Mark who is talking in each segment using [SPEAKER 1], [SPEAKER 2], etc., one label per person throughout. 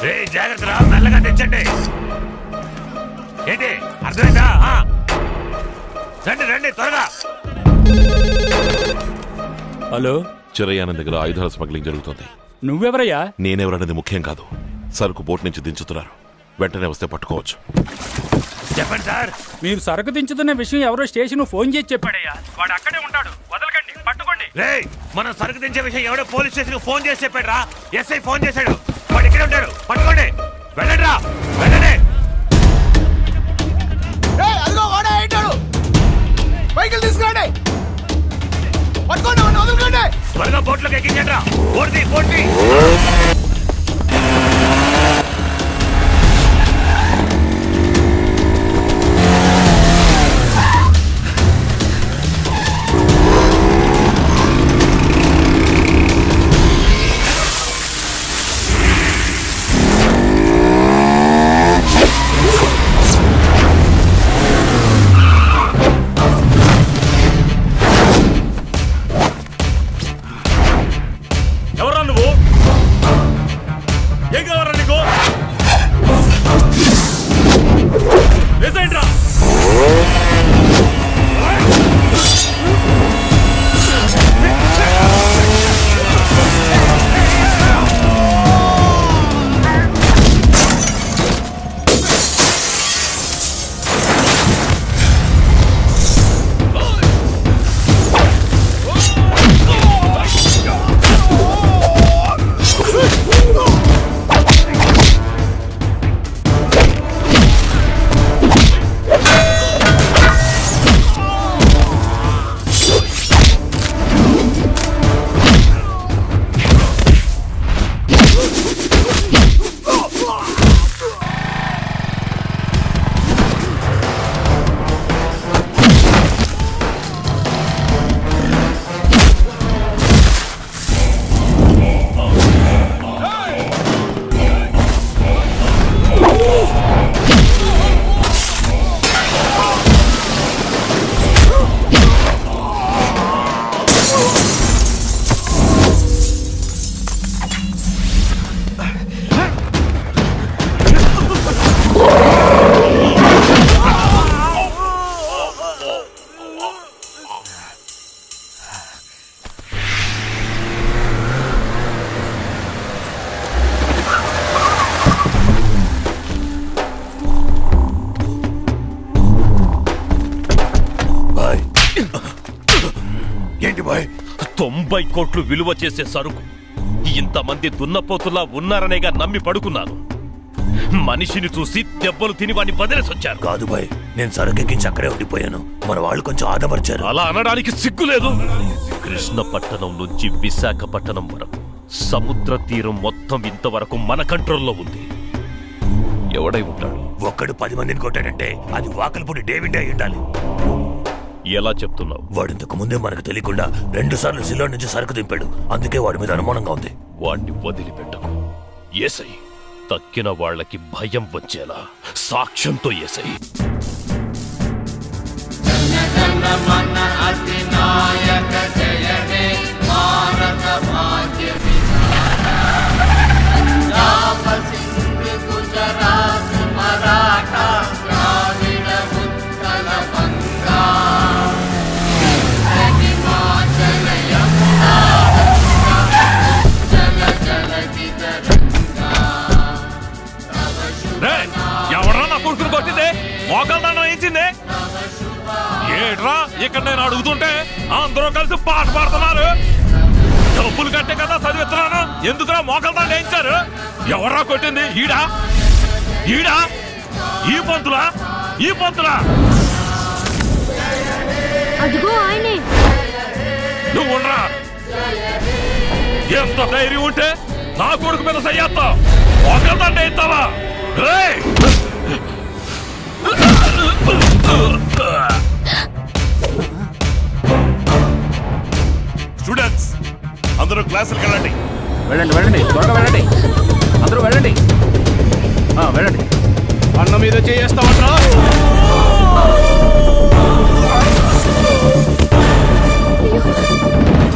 [SPEAKER 1] జాగ్రత్త రా, మెల్లగా తెచ్చండి. ఏంటి అర్థమైందా? రండి రండి త్వరగా.
[SPEAKER 2] హలో,
[SPEAKER 3] చిరయానం దగ్గర ఆయుధాల స్మగ్లింగ్ జరుగుతుంది.
[SPEAKER 2] నువ్వెవరయ్యా?
[SPEAKER 3] నేనెవరనేది ముఖ్యం కాదు. సరుకు బోట్ నుంచి దించుతున్నారు. వెంటనే వస్తే పట్టుకోవచ్చు.
[SPEAKER 1] చెప్పండి సార్.
[SPEAKER 2] మీరు సరుకు దించుతున్న విషయం ఎవరో స్టేషన్ ఫోన్ చేసి చెప్పాడయ్యా. వాడు అక్కడే ఉంటాడు, వదలకండి, పట్టుకోండి.
[SPEAKER 1] మనం సరుకు దించే విషయం ఎవడో పోలీస్ స్టేషన్ ఫోన్ చేసి చెప్పాడు రా. ఎస్ఐ ఫోన్ చేశాడు, వాడు ఇక్కడే ఉంటాడు. పట్టుకోండి, వెళ్ళండి రా, వెళ్ళండి.
[SPEAKER 4] తీసుకురండి, పట్టుకోండి, వదలకండి.
[SPEAKER 1] త్వరగా బోట్లోకి ఎక్కించండి రా. పోటీ పోటీ.
[SPEAKER 5] ఏంటి బాయ్? 90 కోట్లు విలువ చేసే సరుకు ఇంతమంది దున్నపోతులా ఉన్నారనేగా నమ్మి పడుకున్నాను. మనిషిని చూసి దెబ్బలు తిని వాడిని వదిలేసొచ్చారు.
[SPEAKER 6] కాదు బాయ్, నేను సరుకెక్కించి అక్కడే ఉండిపోయాను. మన వాళ్ళు కొంచెం ఆదమర్చారు.
[SPEAKER 5] అలా అనడానికి సిగ్గులేదు. కృష్ణపట్టణం నుంచి విశాఖపట్నం వరకు సముద్ర తీరం మొత్తం ఇంతవరకు మన కంట్రోల్లో ఉంది. ఎవడై ఉంటాడు?
[SPEAKER 6] ఒక్కడు 10 మందిని కొట్టాడంటే అది వాకల్పూడి డేవిడ్ అయి ఉండాలి.
[SPEAKER 5] ఎలా చెప్తున్నావు?
[SPEAKER 6] వాడింతకు ముందే మనకు తెలియకుండా 2 సార్లు సిలో నుంచి సరుకు దింపాడు. అందుకే వాడి మీద అనుమానంగా ఉంది.
[SPEAKER 5] వాణ్ణి వదిలిపెట్టకు. ఏసై తక్కిన వాళ్ళకి భయం వచ్చేలా సాక్ష్యంతో ఏసై. ఎవడరా నా కొడుకుని కొట్టిందే? మోకాళ్ళ ఏంచిందే? ఏట్రా ఇక్కడ నేను అడుగుతుంటే అందరూ కలిసి పాట పాడుతున్నారు. డబ్బులు కట్టే కదా చదివిస్తున్నాను, ఎందుకురా మోకాళ్ళ వేయించారు? ఎవరా కొట్టింది? ఈడా ఈడా ఈ పంతులా? ఈ పంతులా? నువ్వు ఉండరా. ఎంత ధైర్యం ఉంటే నా కొడుకు మీద సయ్యేస్తావు? మోకాళ్ళ వేయిస్తావా?
[SPEAKER 3] స్టూడెంట్స్ అందరూ క్లాసులకు వెళ్ళండి.
[SPEAKER 7] వెళ్ళండి వెళ్ళండి, త్వరగా వెళ్ళండి, అందరూ వెళ్ళండి. వెళ్ళండి.
[SPEAKER 8] అన్న మీద చేస్తామంటారా?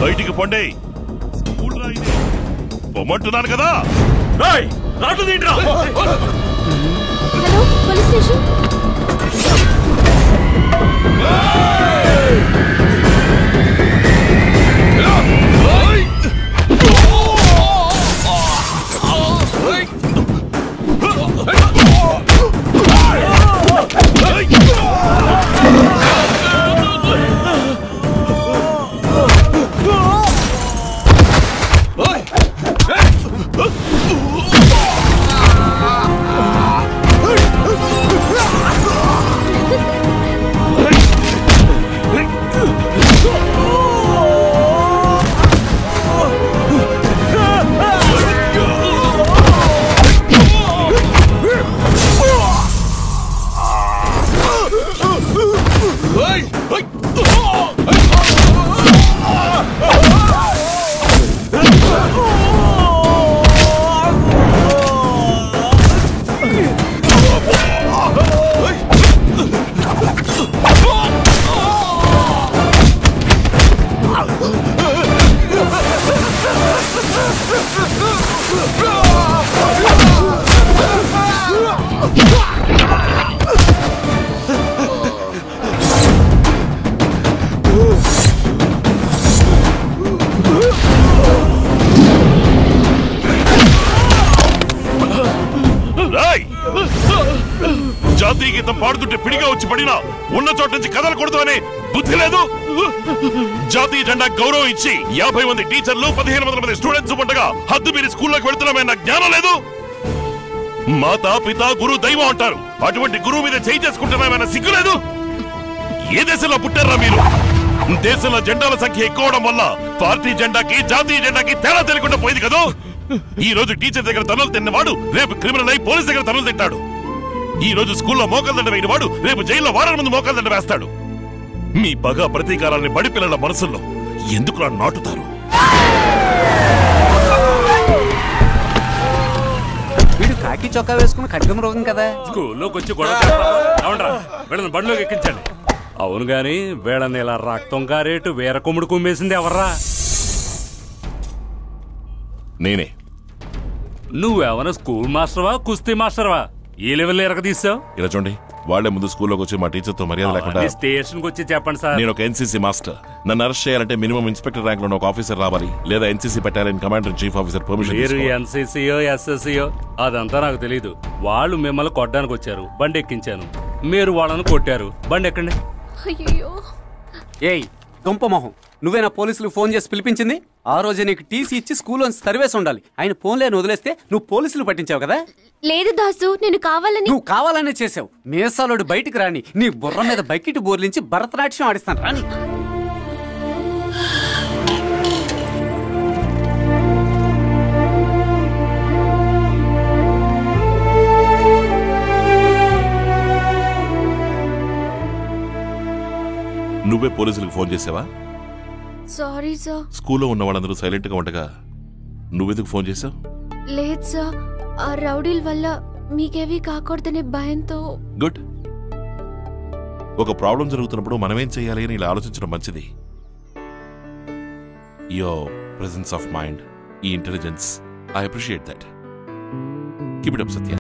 [SPEAKER 3] బయటికి పొండి. పొమ్మంటున్నాను కదా.
[SPEAKER 5] రాటు తీండ్రా.
[SPEAKER 9] Hello police station.
[SPEAKER 3] జాతీయ గీతం పాడుతుంటే పిడిగా వచ్చి పడినా ఉన్న చోట నుంచి కదలకూడదు అనే బుద్ధి లేదు. జాతీయ జెండా గౌరవం ఇచ్చి 50 మంది టీచర్లు 1500 మంది స్టూడెంట్స్ ఉండగా హద్దు మీరి స్కూల్లోకి వెళ్తున్నామన్న జ్ఞానం లేదు. మాతా పిత గురు దైవం అంటారు. అటువంటి గురువు మీద చేయి చేసుకుంటున్నామన్న సిగ్గు లేదు. ఏ దేశంలో పుట్టారా మీరు? దేశంలో జెండాల సంఖ్య ఎక్కువడం వల్ల పార్టీ జెండాకి జాతీయ జెండాకి తేడా తెలియకుండా పోయింది కదా. ఈ రోజు టీచర్ దగ్గర తనులు తిన్నవాడు రేపు క్రిమినల్ అయి పోలీస్ దగ్గర తనులు తింటాడు. ఈ రోజు స్కూల్లో మోకాలు దండ వేయని వాడు రేపు జైల్లో వారాల ముందు మోకాలు దండ వేస్తాడు. మీ పగ ప్రతీకారాన్ని బడి పిల్లల మనసుల్లో ఎందుకు నాటుతారు?
[SPEAKER 10] వీడు కాకి చొక్కా వేసుకుని ఖడ్గం రోగం కదా.
[SPEAKER 2] స్కూల్లోకి వచ్చి గొడవ అవునరా వీళ్ళని బండిలోకి ఎక్కించండి. అవును గాని వీళ్ళని ఇలా రక్తం కారేటు వేర కొమ్ముడు కుమ్మేసింది ఎవర్రా?
[SPEAKER 3] నేనే.
[SPEAKER 2] నువ్వేమన్నా స్కూల్ మాస్టర్వా కుస్తీ మాస్టర్వా? ఏ లెవెల్ ఎరగ తీసావు?
[SPEAKER 3] ఇలా చూడండి, వాళ్లే ముందు స్కూల్లోకి వచ్చి మా టీచర్తో మర్యాద లేకుండా.
[SPEAKER 2] స్టేషన్ కి వచ్చి చెప్పండి సార్.
[SPEAKER 3] నేను ఒక ఎన్సీసీ మాస్టర్. నన్ను అరెస్ట్ చేయాలంటే మినిమం ఇన్స్పెక్టర్ ర్యాంక్ లో ఒక ఆఫీసర్ రావాలి, లేదా NCC battalion commander chief officer permission.
[SPEAKER 2] మీరు ఎన్సీసీయో ఎస్ఎస్సీయో అదంతా నాకు తెలీదు. వాళ్ళు మిమ్మల్ని కొట్టడానికి వచ్చారు, బండి ఎక్కించాను. మీరు వాళ్ళని కొట్టారు, బండి ఎక్కండి.
[SPEAKER 10] ఏయ్ దుంప మొహం, నువ్వేనా పోలీసులు ఫోన్ చేసి పిలిపించింది? ఆ రోజే నీకు టీసీ ఇచ్చి స్కూల్లో సర్వేస్ ఉండాలి. ఆయన ఫోన్లేని వదిలేస్తే నువ్వు పోలీసులు పట్టించావు కదా.
[SPEAKER 9] లేదు దాసు, నేను కావాలని.
[SPEAKER 10] నువ్వు కావాలనే చేసావు. మేసాలోడు బయటికి రాని నీ బుర్ర మీద బకెట్ బోర్లించి భరతనాట్యం ఆడిస్తాను రాని.
[SPEAKER 3] నువ్వే పోలీసులకు ఫోన్ చేసావా?
[SPEAKER 9] Sorry sir.
[SPEAKER 3] స్కూల్లో ఉన్న వాళ్ళందరూ సైలెంట్ గా ఉండగా నువ్వెందుకు ఫోన్ చేసావు?
[SPEAKER 9] లేదు సార్, ఆ రౌడీల వల్ల మీకేవి కాకూడదనే భయంతో.
[SPEAKER 3] గుడ్. ఒక ప్రాబ్లం జరుగుతున్నప్పుడు మనమేం చేయాలి అని ఇలా ఆలోచించడం మంచిది. యువర్ ప్రెజెన్స్ ఆఫ్ మైండ్, ఈ intelligence, I appreciate that. Keep it up Satya.